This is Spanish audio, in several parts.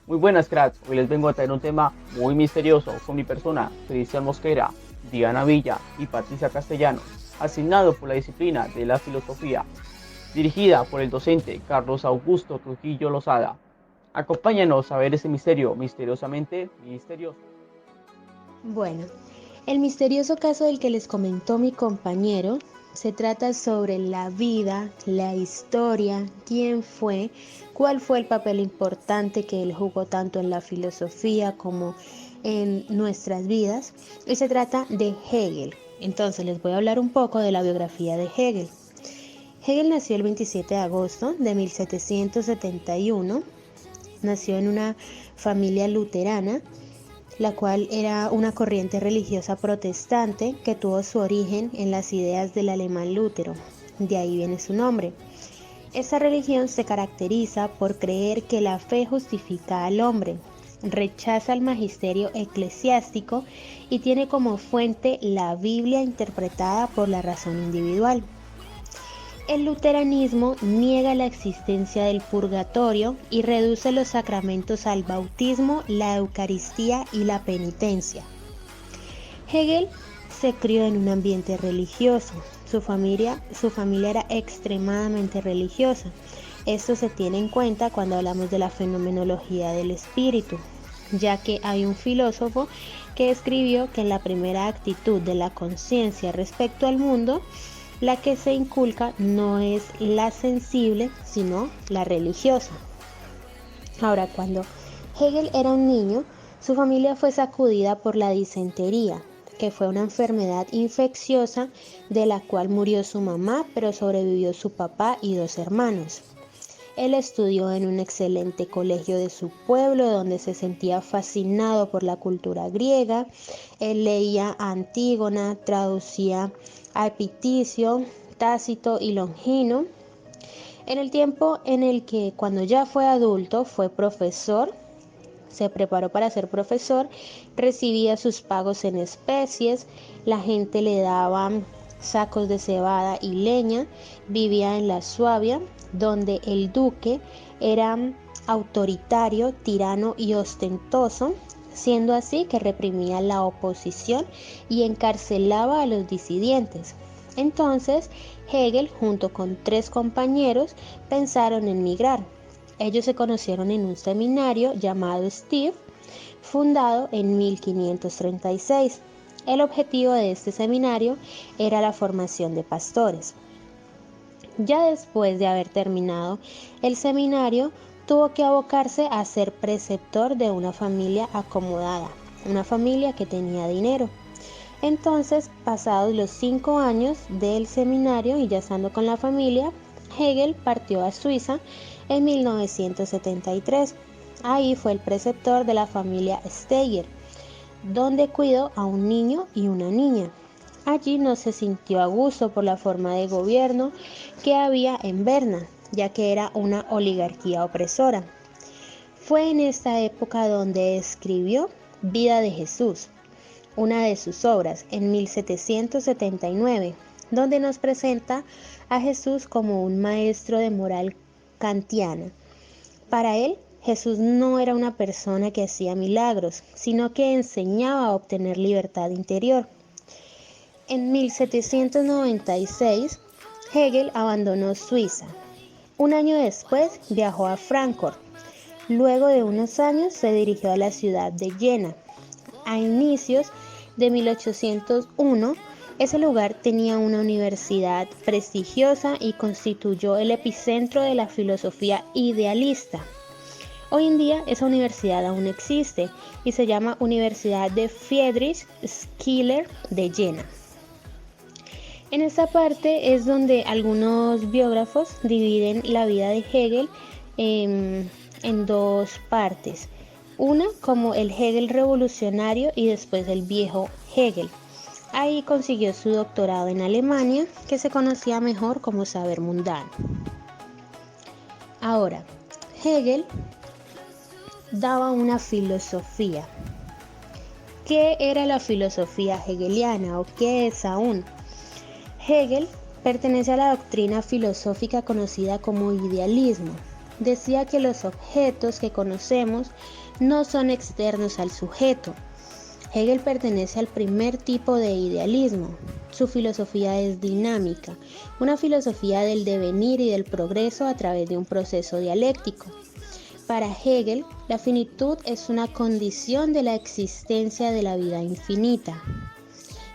Muy buenas, cracks. Hoy les vengo a traer un tema muy misterioso con mi persona, Cristian Mosquera, Diana Villa y Patricia Castellanos, asignado por la disciplina de la filosofía, dirigida por el docente Carlos Augusto Trujillo Lozada. Acompáñanos a ver ese misterio misteriosamente misterioso. Bueno, el misterioso caso del que les comentó mi compañero se trata sobre la vida, la historia, quién fue, cuál fue el papel importante que él jugó tanto en la filosofía como en nuestras vidas, y se trata de Hegel. Entonces les voy a hablar un poco de la biografía de Hegel. Hegel nació el 27 de agosto de 1771, nació en una familia luterana, la cual era una corriente religiosa protestante que tuvo su origen en las ideas del alemán Lutero. De ahí viene su nombre. Esta religión se caracteriza por creer que la fe justifica al hombre, rechaza el magisterio eclesiástico y tiene como fuente la Biblia interpretada por la razón individual. El luteranismo niega la existencia del purgatorio y reduce los sacramentos al bautismo, la Eucaristía y la penitencia. Hegel se crió en un ambiente religioso. Su familia era extremadamente religiosa. Esto se tiene en cuenta cuando hablamos de la fenomenología del espíritu, ya que hay un filósofo que escribió que en la primera actitud de la conciencia respecto al mundo, la que se inculca no es la sensible, sino la religiosa. Ahora, cuando Hegel era un niño, su familia fue sacudida por la disentería, que fue una enfermedad infecciosa de la cual murió su mamá, pero sobrevivió su papá y dos hermanos. Él estudió en un excelente colegio de su pueblo, donde se sentía fascinado por la cultura griega. Él leía a Antígona, traducía a Epicteto, Tácito y Longino. En el tiempo en el que, cuando ya fue adulto, fue profesor, se preparó para ser profesor, recibía sus pagos en especies, la gente le daba sacos de cebada y leña, vivía en la Suabia, donde el duque era autoritario, tirano y ostentoso, siendo así que reprimía la oposición y encarcelaba a los disidentes. Entonces, Hegel, junto con tres compañeros, pensaron en migrar. Ellos se conocieron en un seminario llamado Steve, fundado en 1536. El objetivo de este seminario era la formación de pastores. Ya después de haber terminado el seminario, tuvo que abocarse a ser preceptor de una familia acomodada, una familia que tenía dinero. Entonces, pasados los 5 años del seminario y ya estando con la familia, Hegel partió a Suiza en 1973. Ahí fue el preceptor de la familia Steger, donde cuidó a un niño y una niña. Allí no se sintió a gusto por la forma de gobierno que había en Berna, ya que era una oligarquía opresora. Fue en esta época donde escribió Vida de Jesús, una de sus obras, en 1779, donde nos presenta a Jesús como un maestro de moral kantiana. Para él, Jesús no era una persona que hacía milagros, sino que enseñaba a obtener libertad interior. En 1796, Hegel abandonó Suiza. Un año después viajó a Frankfurt. Luego de unos años se dirigió a la ciudad de Jena. A inicios de 1801, ese lugar tenía una universidad prestigiosa y constituyó el epicentro de la filosofía idealista. Hoy en día esa universidad aún existe y se llama Universidad de Friedrich Schiller de Jena. En esta parte es donde algunos biógrafos dividen la vida de Hegel en dos partes. Una como el Hegel revolucionario y después el viejo Hegel. Ahí consiguió su doctorado en Alemania, que se conocía mejor como saber mundano. Ahora, Hegel daba una filosofía. ¿Qué era la filosofía hegeliana o qué es aún? Hegel pertenece a la doctrina filosófica conocida como idealismo. decía que los objetos que conocemos no son externos al sujeto. Hegel pertenece al primer tipo de idealismo. Su filosofía es dinámica, una filosofía del devenir y del progreso a través de un proceso dialéctico. Para Hegel, la finitud es una condición de la existencia de la vida infinita.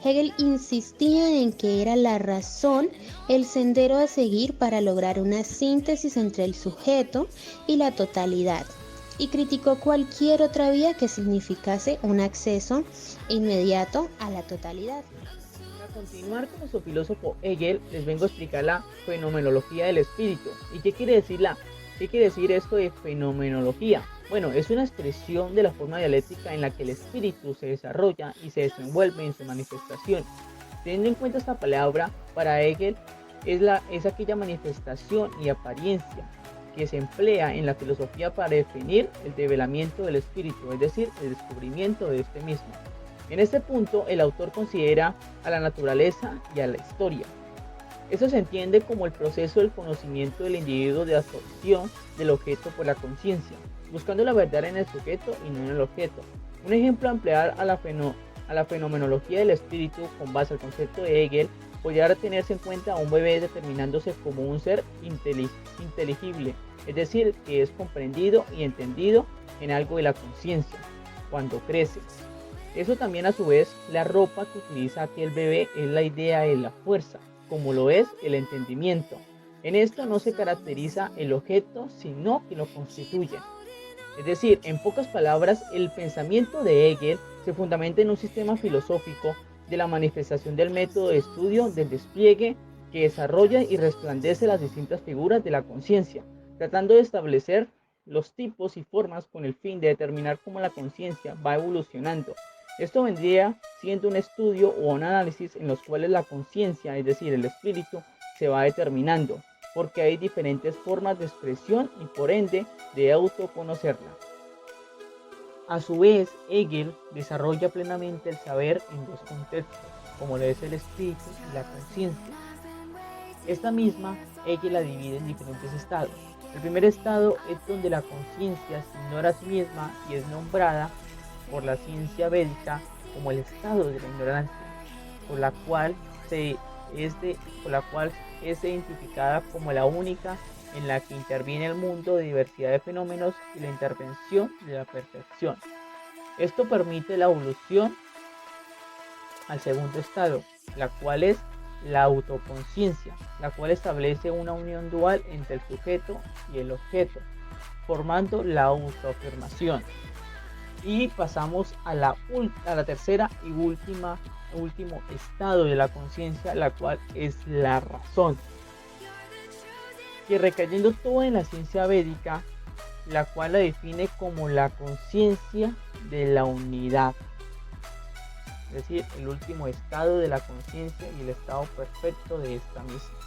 Hegel insistía en que era la razón el sendero a seguir para lograr una síntesis entre el sujeto y la totalidad, y criticó cualquier otra vía que significase un acceso inmediato a la totalidad. Para continuar con nuestro filósofo Hegel, les vengo a explicar la fenomenología del espíritu. ¿Y qué quiere decir esto de fenomenología? Bueno, es una expresión de la forma dialéctica en la que el espíritu se desarrolla y se desenvuelve en su manifestación. Teniendo en cuenta esta palabra, para Hegel es aquella manifestación y apariencia que se emplea en la filosofía para definir el develamiento del espíritu, es decir, el descubrimiento de este mismo. En este punto, el autor considera a la naturaleza y a la historia. Eso se entiende como el proceso del conocimiento del individuo de absorción del objeto por la conciencia, buscando la verdad en el sujeto y no en el objeto. Un ejemplo a emplear a la fenomenología del espíritu con base al concepto de Hegel podría tenerse en cuenta a un bebé determinándose como un ser inteligible, es decir, que es comprendido y entendido en algo de la conciencia, cuando crece. Eso también a su vez, la ropa que utiliza aquel bebé es la idea de la fuerza, como lo es el entendimiento. En esto no se caracteriza el objeto, sino que lo constituye. Es decir, en pocas palabras, el pensamiento de Hegel se fundamenta en un sistema filosófico de la manifestación del método de estudio del despliegue que desarrolla y resplandece las distintas figuras de la conciencia, tratando de establecer los tipos y formas con el fin de determinar cómo la conciencia va evolucionando. Esto vendría siendo un estudio o un análisis en los cuales la conciencia, es decir, el espíritu, se va determinando, porque hay diferentes formas de expresión y por ende de autoconocerla. A su vez, Hegel desarrolla plenamente el saber en dos contextos, como lo es el espíritu y la conciencia. Esta misma, Hegel la divide en diferentes estados. El primer estado es donde la conciencia se ignora a sí misma y es nombrada por la ciencia védica como el estado de la ignorancia, por la cual es identificada como la única en la que interviene el mundo de diversidad de fenómenos y la intervención de la perfección. Esto permite la evolución al segundo estado, la cual es la autoconciencia, la cual establece una unión dual entre el sujeto y el objeto, formando la autoafirmación. Y pasamos a la tercera y último estado de la conciencia, la cual es la razón, que recayendo todo en la ciencia védica, la cual la define como la conciencia de la unidad, es decir, el último estado de la conciencia y el estado perfecto de esta misma.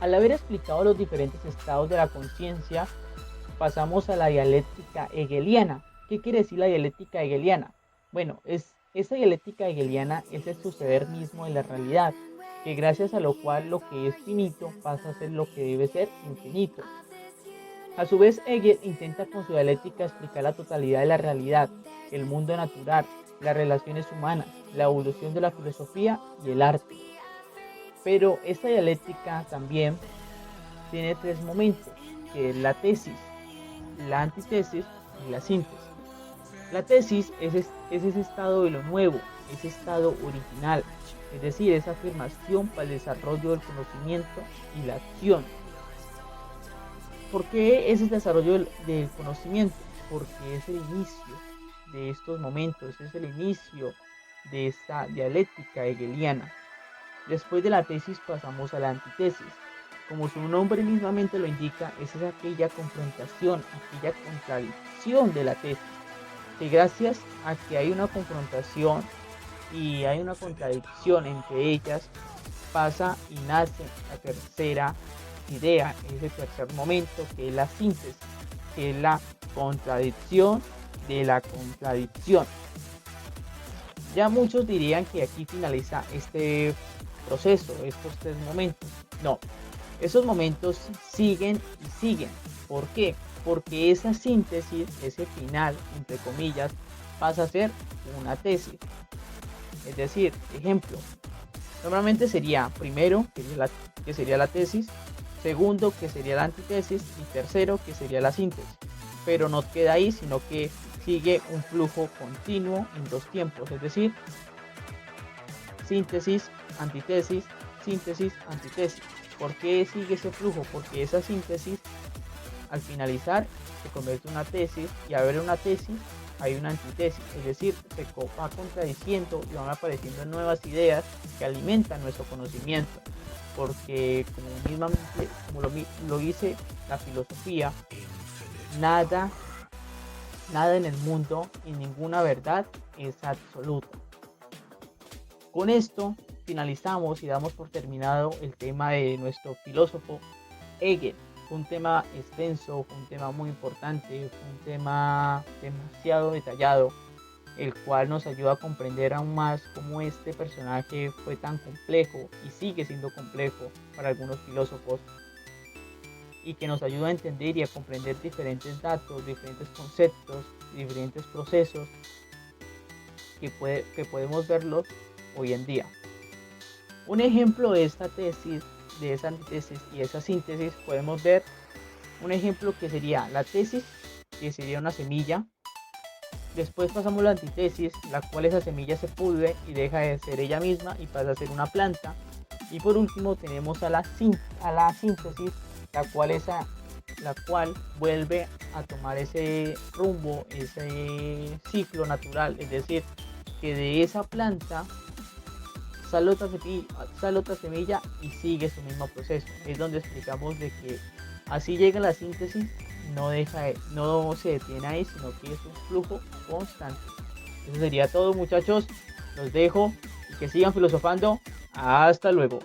Al haber explicado los diferentes estados de la conciencia, pasamos a la dialéctica hegeliana. ¿Qué quiere decir la dialéctica hegeliana? Bueno, esa dialéctica hegeliana es el suceder mismo de la realidad, que gracias a lo cual lo que es finito pasa a ser lo que debe ser infinito. A su vez, Hegel intenta con su dialéctica explicar la totalidad de la realidad, el mundo natural, las relaciones humanas, la evolución de la filosofía y el arte. Pero esta dialéctica también tiene tres momentos, que es la tesis, la antítesis y la síntesis. La tesis es ese estado de lo nuevo, ese estado original, es decir, esa afirmación para el desarrollo del conocimiento y la acción. ¿Por qué es el desarrollo del conocimiento? Porque es el inicio de estos momentos, es el inicio de esta dialéctica hegeliana. Después de la tesis pasamos a la antítesis. Como su nombre mismamente lo indica, es aquella confrontación, aquella contradicción de la tesis, que gracias a que hay una confrontación y hay una contradicción entre ellas, pasa y nace la tercera idea, ese tercer momento, que es la síntesis, que es la contradicción de la contradicción. Ya muchos dirían que aquí finaliza este proceso, estos tres momentos. No, Esos momentos siguen y siguen. ¿Por qué? Porque esa síntesis, ese final, entre comillas, pasa a ser una tesis. Es decir, ejemplo, normalmente sería primero, que sería la tesis, segundo, que sería la antitesis, y tercero, que sería la síntesis. Pero no queda ahí, sino que sigue un flujo continuo en dos tiempos, es decir, síntesis, antitesis, síntesis, antitesis. ¿Por qué sigue ese flujo? Porque esa síntesis al finalizar se convierte en una tesis, y al haber una tesis hay una antitesis, es decir, se va contradiciendo y van apareciendo nuevas ideas que alimentan nuestro conocimiento, porque como lo dice la filosofía, nada, nada en el mundo y ninguna verdad es absoluta. Con esto finalizamos y damos por terminado el tema de nuestro filósofo Hegel. Fue un tema extenso, fue un tema muy importante, fue un tema demasiado detallado, el cual nos ayuda a comprender aún más cómo este personaje fue tan complejo y sigue siendo complejo para algunos filósofos, y que nos ayuda a entender y a comprender diferentes datos, diferentes conceptos, diferentes procesos que podemos verlos hoy en día. Un ejemplo de esta tesis, de esa antítesis y esa síntesis, podemos ver un ejemplo que sería la tesis, que sería una semilla. Después pasamos a la antítesis, la cual esa semilla se pudre y deja de ser ella misma y pasa a ser una planta. Y por último tenemos a la síntesis, la cual vuelve a tomar ese rumbo, ese ciclo natural, es decir, que de esa planta sale otra semilla y sigue su mismo proceso. Es donde explicamos de que así llega la síntesis, no se detiene ahí, sino que es un flujo constante. Eso sería todo, muchachos. Los dejo y que sigan filosofando. Hasta luego.